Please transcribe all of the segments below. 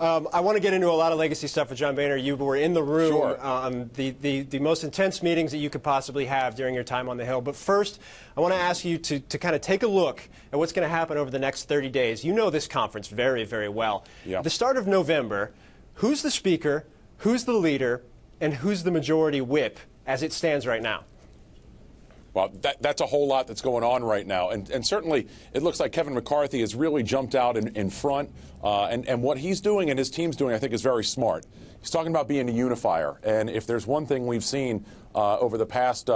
I want to get into a lot of legacy stuff with John Boehner. You were in the room, sure. The most intense meetings that you could possibly have during your time on the Hill. But first, I want to ask you to kind of take a look at what's going to happen over the next 30 days. You know this conference very, very well. Yeah. The start of November, who's the speaker, who's the leader, and who's the majority whip as it stands right now? Well, that's a whole lot that's going on right now. And certainly it looks like Kevin McCarthy has really jumped out in front. And what he's doing and his team's doing, I think, is very smart. He's talking about being a unifier. And if there's one thing we've seen over the past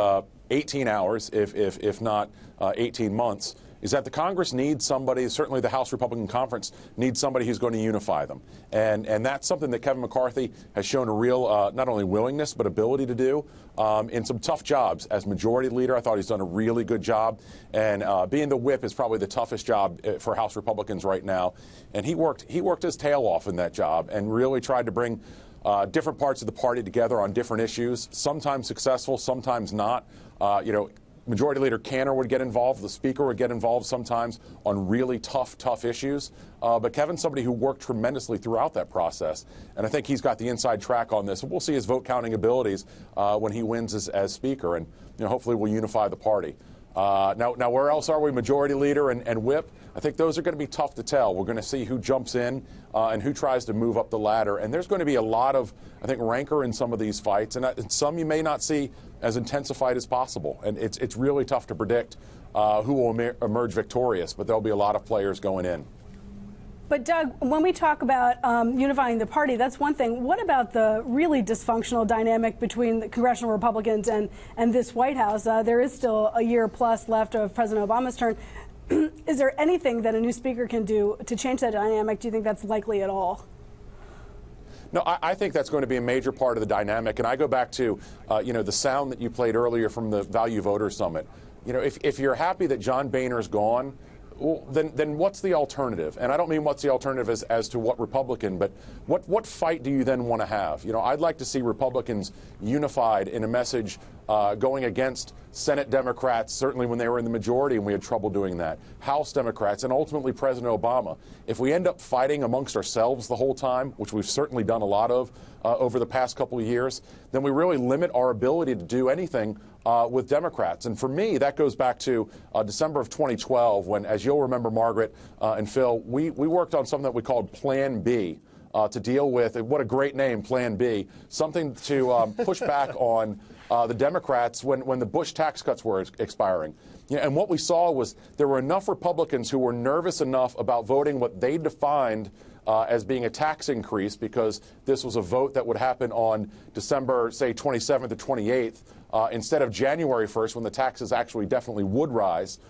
18 hours, if not 18 months, is that the Congress needs somebody, certainly the House Republican Conference needs somebody who's going to unify them. And that's something that Kevin McCarthy has shown a real, not only willingness, but ability to do in some tough jobs. As majority leader, I thought he's done a really good job. And being the whip is probably the toughest job for House Republicans right now. And he worked his tail off in that job and really tried to bring different parts of the party together on different issues, sometimes successful, sometimes not. Majority Leader Cantor would get involved. The Speaker would get involved sometimes on really tough issues. But Kevin's somebody who worked tremendously throughout that process. And I think he's got the inside track on this. And we'll see his vote counting abilities when he wins as Speaker. And hopefully we'll unify the party. Now, where else are we? Majority Leader and whip. I think those are going to be tough to tell. We're going to see who jumps in and who tries to move up the ladder. And there's going to be a lot of, I think, rancor in some of these fights. And some you may not see as intensified as possible. And it's really tough to predict who will emerge victorious. But there'll be a lot of players going in. But, Doug, when we talk about unifying the party, that's one thing. What about the really dysfunctional dynamic between the congressional Republicans and this White House? There is still a year plus left of President Obama's term. Is there anything that a new speaker can do to change that dynamic? Do you think that's likely at all? No, I think that's going to be a major part of the dynamic. And I go back to, the sound that you played earlier from the Value Voter Summit. If you're happy that John Boehner's gone, well, then what's the alternative? And I don't mean what's the alternative as to what Republican, but what fight do you then want to have? I'd like to see Republicans unified in a message going against Senate Democrats, certainly when they were in the majority, and we had trouble doing that, House Democrats, and ultimately President Obama. If we end up fighting amongst ourselves the whole time, which we've certainly done a lot of over the past couple of years, then we really limit our ability to do anything with Democrats. And for me, that goes back to December of 2012 when, as you'll remember, Margaret and Phil, we worked on something that we called Plan B to deal with, what a great name, Plan B, something to push back on the Democrats when the Bush tax cuts were expiring. And what we saw was there were enough Republicans who were nervous enough about voting what they defined as being a tax increase, because this was a vote that would happen on December, say, 27th or 28th, instead of January 1st, when the taxes actually definitely would rise.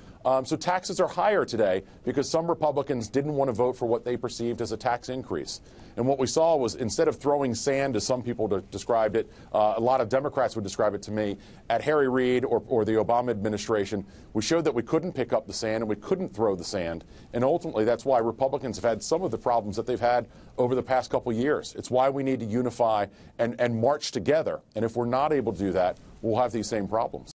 So taxes are higher today because some Republicans didn't want to vote for what they perceived as a tax increase. And what we saw was, instead of throwing sand, as some people described it, a lot of Democrats would describe it to me, at Harry Reid or the Obama administration, we showed that we couldn't pick up the sand and we couldn't throw the sand. And ultimately, that's why Republicans have had some of the problems that they've had over the past couple of years. It's why we need to unify and march together. And if we're not able to do that, we'll have these same problems.